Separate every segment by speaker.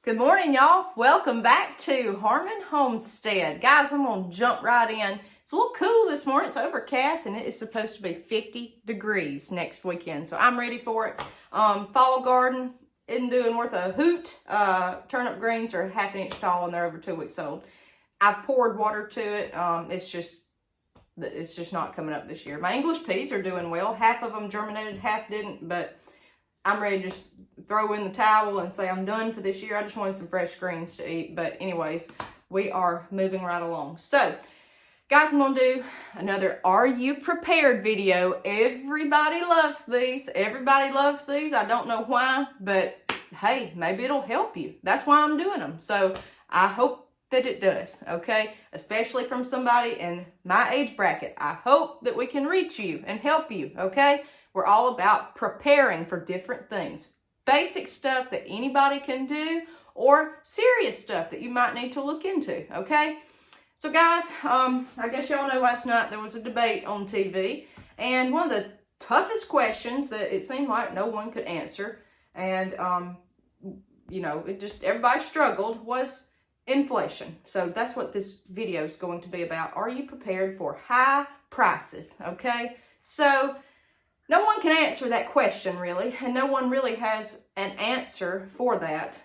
Speaker 1: Good morning, y'all. Welcome back to Harmon Homestead. Guys, I'm going to jump right in. It's a little cool this morning. It's overcast, and it is supposed to be 50 degrees next weekend, so I'm ready for it. Fall garden isn't doing worth a hoot. Turnip greens are half an inch tall, and they're over 2 weeks old. I've poured water to it. It's just not coming up this year. My English peas are doing well. Half of them germinated, half didn't, but I'm ready to just throw in the towel and say I'm done for this year. I just wanted some fresh greens to eat. But anyways, we are moving right along. So, guys, I'm going to do another Are You Prepared video. Everybody loves these. Everybody loves these. I don't know why, but hey, maybe it'll help you. That's why I'm doing them. So, I hope that it does, okay? Especially from somebody in my age bracket. I hope that we can reach you and help you, okay? We're all about preparing for different things. Basic stuff that anybody can do or serious stuff that you might need to look into, okay? So guys, I guess y'all know last night there was a debate on TV, and one of the toughest questions that it seemed like no one could answer, and everybody struggled, was inflation. So that's what this video is going to be about. Are you prepared for high prices, okay? So no one can answer that question, really, and no one really has an answer for that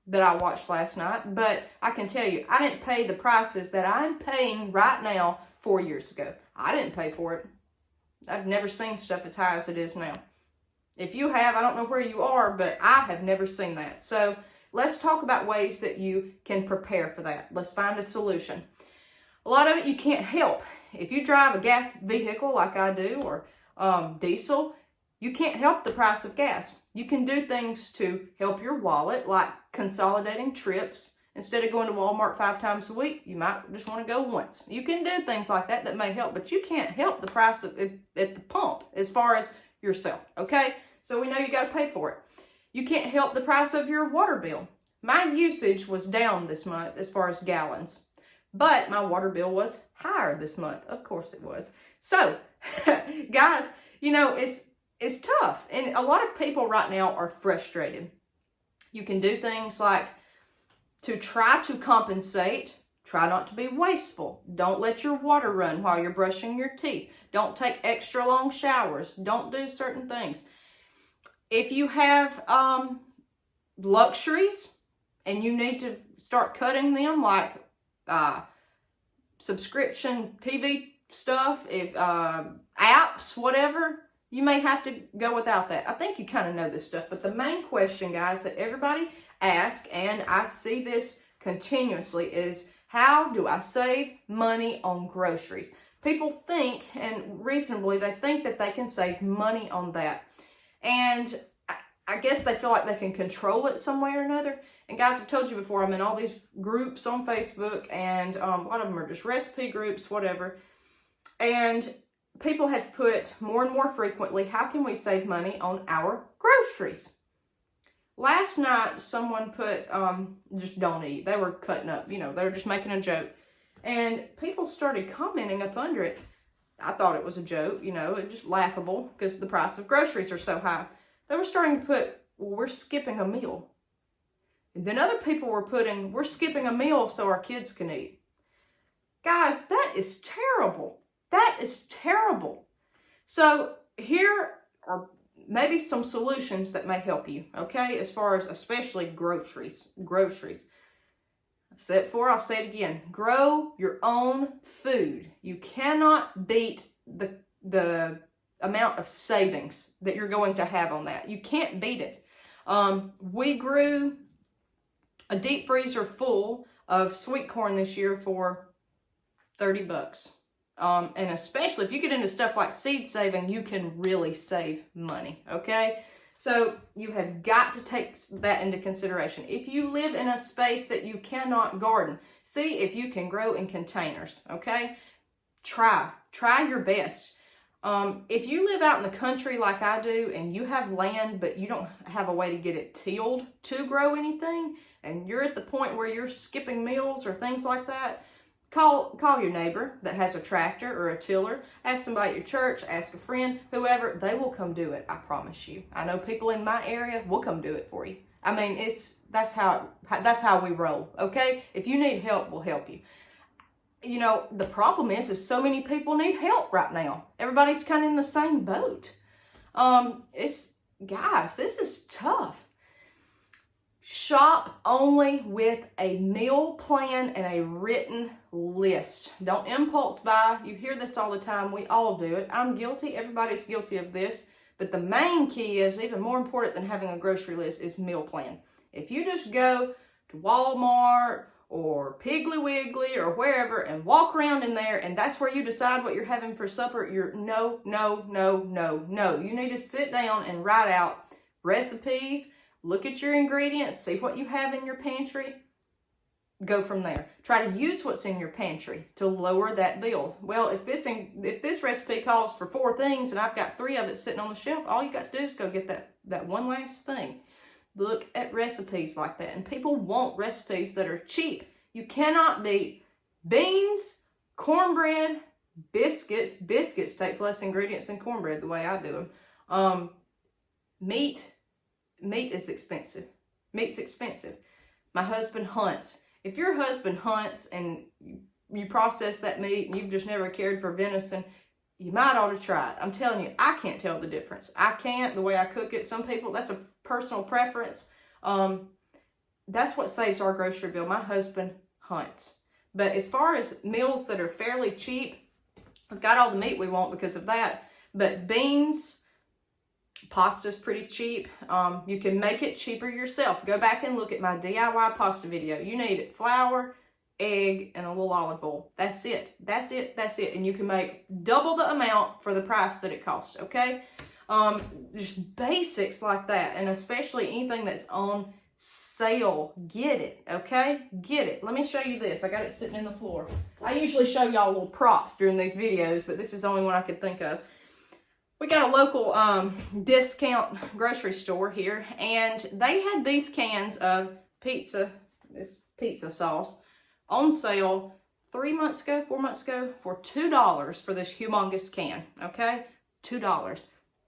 Speaker 1: that I watched last night. But I can tell you, I didn't pay the prices that I'm paying right now 4 years ago. I didn't pay for it. I've never seen stuff as high as it is now. If you have, I don't know where you are, but I have never seen that. So let's talk about ways that you can prepare for that. Let's find a solution. A lot of it you can't help. If you drive a gas vehicle like I do, or diesel, you can't help the price of gas. You can do things to help your wallet, like consolidating trips. Instead of going to Walmart 5 times a week, you might just want to go once. You can do things like that that may help, but you can't help the price at the pump as far as yourself, okay? So we know you got to pay for it. You can't help the price of your water bill. My usage was down this month as far as gallons, but my water bill was higher this month. Of course it was. So, guys, it's tough. And a lot of people right now are frustrated. You can do things like to try to compensate. Try not to be wasteful. Don't let your water run while you're brushing your teeth. Don't take extra long showers. Don't do certain things. If you have luxuries and you need to start cutting them, like subscription TV stuff, if apps, whatever, you may have to go without that. I think you kind of know this stuff, but the main question, guys, that everybody asks, and I see this continuously, is how do I save money on groceries? People think, and reasonably, they think that they can save money on that. And I guess they feel like they can control it some way or another. And guys, I've told you before, I'm in all these groups on Facebook, and a lot of them are just recipe groups, whatever. And people have put more and more frequently, how can we save money on our groceries? Last night, someone put, just don't eat. They were cutting up, they were just making a joke. And people started commenting up under it. I thought it was a joke, it's just laughable because the price of groceries are so high. They were starting to put, well, we're skipping a meal. And then other people were putting, we're skipping a meal so our kids can eat. Guys, that is terrible. That is terrible. So here are maybe some solutions that may help you, okay? As far as especially groceries. I've said it before, I'll say it again. Grow your own food. You cannot beat the amount of savings that you're going to have on that. You can't beat it. We grew a deep freezer full of sweet corn this year for $30. And especially if you get into stuff like seed saving, you can really save money, okay? So you have got to take that into consideration. If you live in a space that you cannot garden, see if you can grow in containers, okay? Try your best. If you live out in the country like I do and you have land but you don't have a way to get it tilled to grow anything, and you're at the point where you're skipping meals or things like that, call your neighbor that has a tractor or a tiller. Ask somebody at your church, ask a friend, whoever. They will come do it, I promise you. I know people in my area will come do it for you. I mean, That's how we roll, okay? If you need help, we'll help you. You know, the problem is so many people need help right now. Everybody's kind of in the same boat. Guys, this is tough. Shop only with a meal plan and a written list. Don't impulse buy. You hear this all the time. We all do it. I'm guilty. Everybody's guilty of this. But the main key is, even more important than having a grocery list, is meal plan. If you just go to Walmart or Piggly Wiggly or wherever and walk around in there and that's where you decide what you're having for supper, no. You need to sit down and write out recipes, look at your ingredients, see what you have in your pantry, go from there. Try to use what's in your pantry to lower that bill. Well, if this recipe calls for 4 things and I've got 3 of it sitting on the shelf, all you got to do is go get that one last thing. Look at recipes like that. And people want recipes that are cheap. You cannot beat beans, cornbread, biscuits. Biscuits takes less ingredients than cornbread the way I do them. Meat is expensive. Meat's expensive. My husband hunts. If your husband hunts and you process that meat and you've just never cared for venison, you might ought to try it. I'm telling you, I can't tell the difference. I can't, the way I cook it. Some people, that's a personal preference. That's what saves our grocery bill. My husband hunts. But as far as meals that are fairly cheap, we've got all the meat we want because of that. But beans, pasta's pretty cheap. You can make it cheaper yourself. Go back and look at my DIY pasta video. You need flour, egg, and a little olive oil. That's it. And you can make double the amount for the price that it costs, okay? Just basics like that, and especially anything that's on sale. Get it, okay? Get it. Let me show you this. I got it sitting in the floor. I usually show y'all little props during these videos, but this is the only one I could think of. We got a local discount grocery store here, and they had these cans of this pizza sauce on sale 4 months ago, for $2 for this humongous can, okay? $2.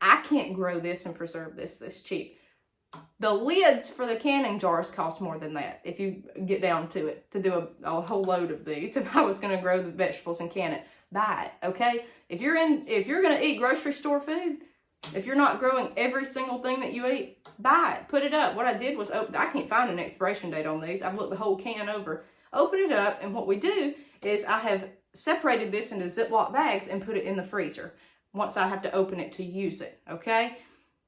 Speaker 1: I can't grow this and preserve this cheap. The lids for the canning jars cost more than that if you get down to it, to do a whole load of these. If I was going to grow the vegetables and can it, buy it, okay? If you're going to eat grocery store food, if you're not growing every single thing that you eat, buy it, put it up. What I did was, I can't find an expiration date on these. I've looked the whole can over. Open it up, and what we do is I have separated this into Ziploc bags and put it in the freezer once I have to open it to use it, okay?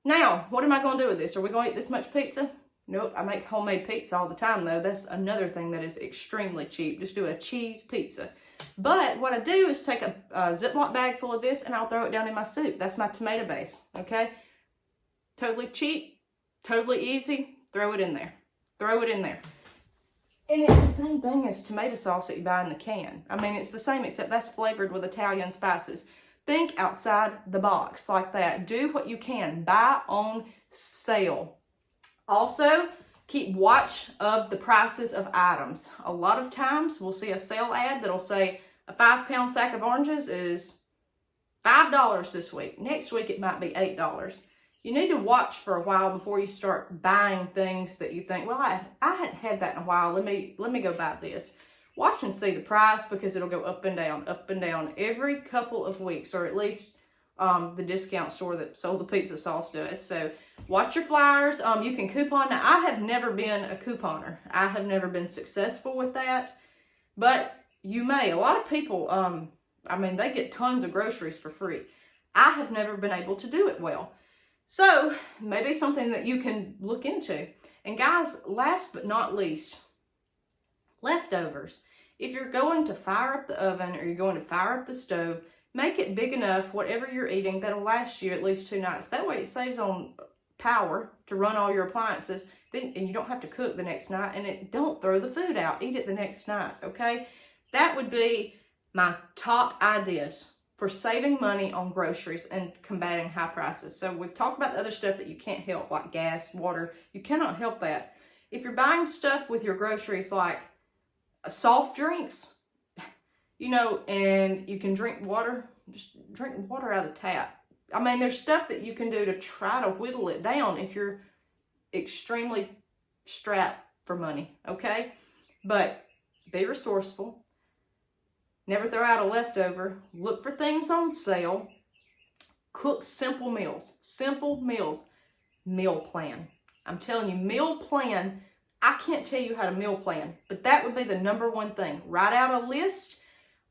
Speaker 1: Now, what am I going to do with this? Are we going to eat this much pizza? Nope, I make homemade pizza all the time, though. That's another thing that is extremely cheap. Just do a cheese pizza. But what I do is take a Ziploc bag full of this, and I'll throw it down in my soup. That's my tomato base, okay? Totally cheap, totally easy. Throw it in there. Throw it in there. And it's the same thing as tomato sauce that you buy in the can. I mean, it's the same, except that's flavored with Italian spices. Think outside the box like that. Do what you can. Buy on sale. Also, keep watch of the prices of items. A lot of times, we'll see a sale ad that'll say a 5-pound sack of oranges is $5 this week. Next week, it might be $8. You need to watch for a while before you start buying things that you think, well, I hadn't had that in a while. Let me go buy this. Watch and see the price, because it'll go up and down every couple of weeks, or at least the discount store that sold the pizza sauce does. So watch your flyers. You can coupon. Now, I have never been a couponer. I have never been successful with that, but you may. A lot of people, I mean, they get tons of groceries for free. I have never been able to do it well. So maybe something that you can look into. And guys, last but not least, leftovers. If you're going to fire up the oven or you're going to fire up the stove, make it big enough, whatever you're eating, that'll last you at least 2 nights. That way it saves on power to run all your appliances, and you don't have to cook the next night, and don't throw the food out. Eat it the next night, okay? That would be my top ideas for saving money on groceries and combating high prices. So we've talked about the other stuff that you can't help, like gas, water. You cannot help that. If you're buying stuff with your groceries like soft drinks, you know, and you can drink water, just drink water out of the tap. I mean, there's stuff that you can do to try to whittle it down if you're extremely strapped for money, okay? But be resourceful. Never throw out a leftover. Look for things on sale. Cook simple meals. Simple meals. Meal plan. I'm telling you, meal plan. I can't tell you how to meal plan, but that would be the number one thing. Write out a list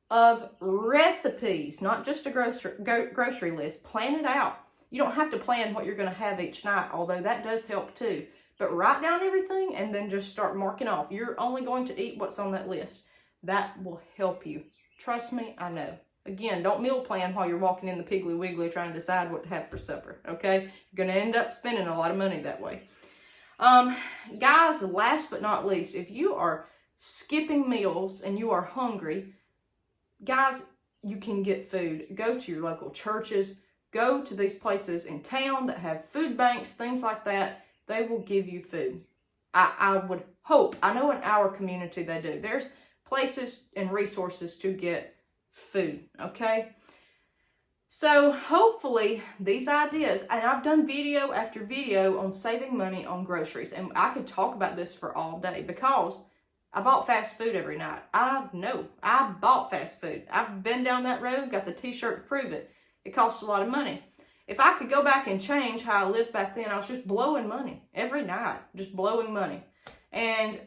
Speaker 1: of recipes, not just a grocery list. Plan it out. You don't have to plan what you're going to have each night, although that does help too. But write down everything and then just start marking off. You're only going to eat what's on that list. That will help you. Trust me, I know. Again, don't meal plan while you're walking in the Piggly Wiggly trying to decide what to have for supper, okay? You're going to end up spending a lot of money that way. Guys, last but not least, if you are skipping meals and you are hungry, guys, you can get food. Go to your local churches. Go to these places in town that have food banks, things like that. They will give you food. I would hope. I know in our community they do. There's places and resources to get food, okay? So hopefully these ideas, and I've done video after video on saving money on groceries, and I could talk about this for all day because I bought fast food every night. I know, I bought fast food. I've been down that road, got the t-shirt to prove it. It costs a lot of money. If I could go back and change how I lived back then, I was just blowing money every night, just blowing money. And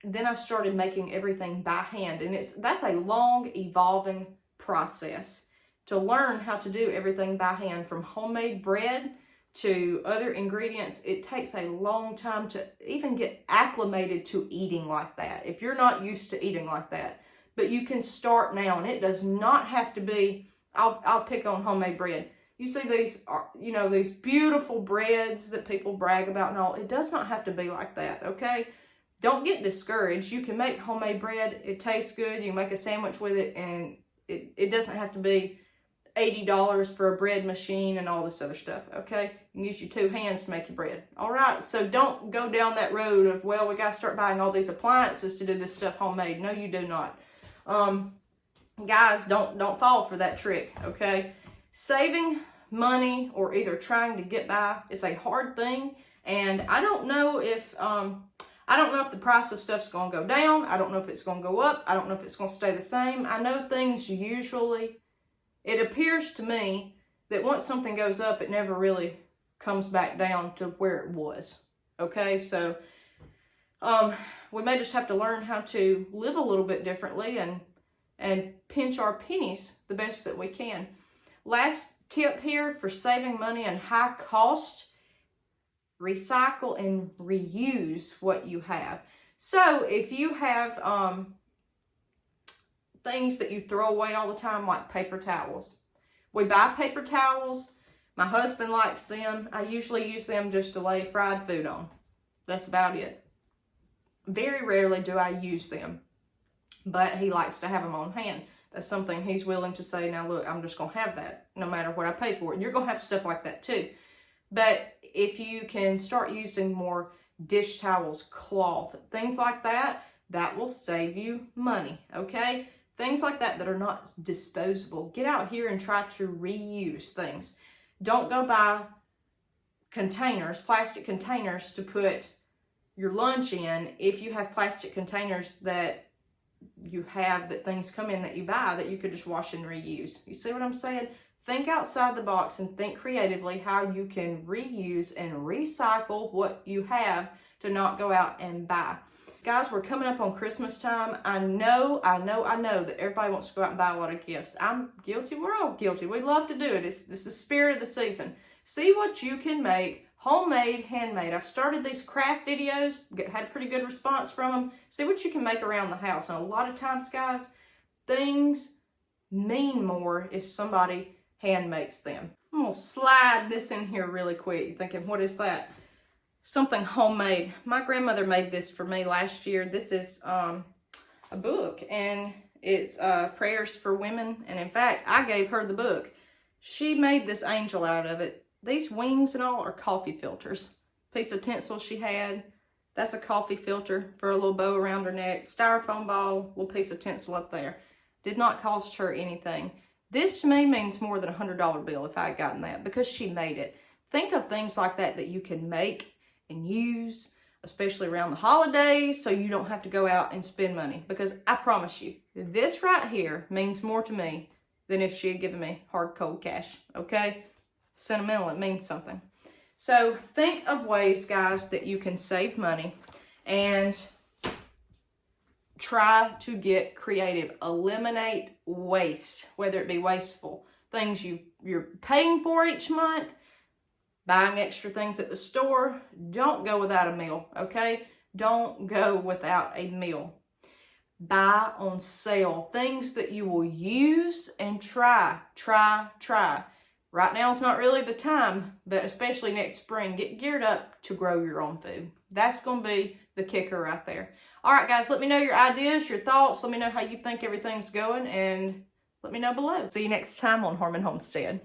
Speaker 1: then I started making everything by hand, and that's a long, evolving process to learn how to do everything by hand, from homemade bread to other ingredients. It takes a long time to even get acclimated to eating like that, if you're not used to eating like that. But you can start now, and it does not have to be, I'll pick on homemade bread. You see these, these beautiful breads that people brag about and all. It does not have to be like that, okay? Don't get discouraged. You can make homemade bread. It tastes good. You can make a sandwich with it, and it doesn't have to be $80 for a bread machine and all this other stuff, okay? You can use your 2 hands to make your bread. All right, so don't go down that road of, well, we got to start buying all these appliances to do this stuff homemade. No, you do not. Guys, don't fall for that trick, okay? Saving money or either trying to get by is a hard thing, and I don't know if the price of stuff's going to go down. I don't know if it's going to go up. I don't know if it's going to stay the same. I know things usually, it appears to me that once something goes up, it never really comes back down to where it was, okay? So we may just have to learn how to live a little bit differently and pinch our pennies the best that we can. Last tip here for saving money and high cost: recycle and reuse what you have. So if you have things that you throw away all the time, like paper towels. We buy paper towels. My husband likes them. I usually use them just to lay fried food on. That's about it. Very rarely do I use them, but he likes to have them on hand. That's something he's willing to say, now look, I'm just going to have that no matter what I pay for it. And you're going to have stuff like that too. But if you can start using more dish towels, cloth, things like that, that will save you money, okay? Things like that that are not disposable. Get out here and try to reuse things. Don't go buy containers, plastic containers to put your lunch in if you have plastic containers that you have, that things come in that you buy that you could just wash and reuse. You see what I'm saying? Think outside the box and think creatively how you can reuse and recycle what you have to not go out and buy. Guys, we're coming up on Christmas time. I know that everybody wants to go out and buy a lot of gifts. I'm guilty. We're all guilty. We love to do it. It's the spirit of the season. See what you can make, homemade, handmade. I've started these craft videos, had a pretty good response from them. See what you can make around the house. And a lot of times, guys, things mean more if somebody hand makes them. I'm going to slide this in here really quick. You're thinking, what is that? Something homemade. My grandmother made this for me last year. This is a book, and it's prayers for women. And in fact, I gave her the book. She made this angel out of it. These wings and all are coffee filters. Piece of tinsel she had, that's a coffee filter for a little bow around her neck. Styrofoam ball, little piece of tinsel up there. Did not cost her anything. This to me means more than a $100 bill if I had gotten that, because she made it. Think of things like that that you can make and use. especially around the holidays, so you don't have to go out and spend money. Because I promise you, this right here means more to me than if she had given me hard, cold cash, okay? Sentimental, it means something. So think of ways, guys, that you can save money and try to get creative. Eliminate waste, whether it be wasteful things you're paying for each month, buying extra things at the store. Don't go without a meal, okay? Don't go without a meal. Buy on sale things that you will use and try. Right now it's not really the time, but especially next spring, get geared up to grow your own food. That's going to be the kicker right there. All right, guys, let me know your ideas, your thoughts. Let me know how you think everything's going, and let me know below. See you next time on Harmon Homestead.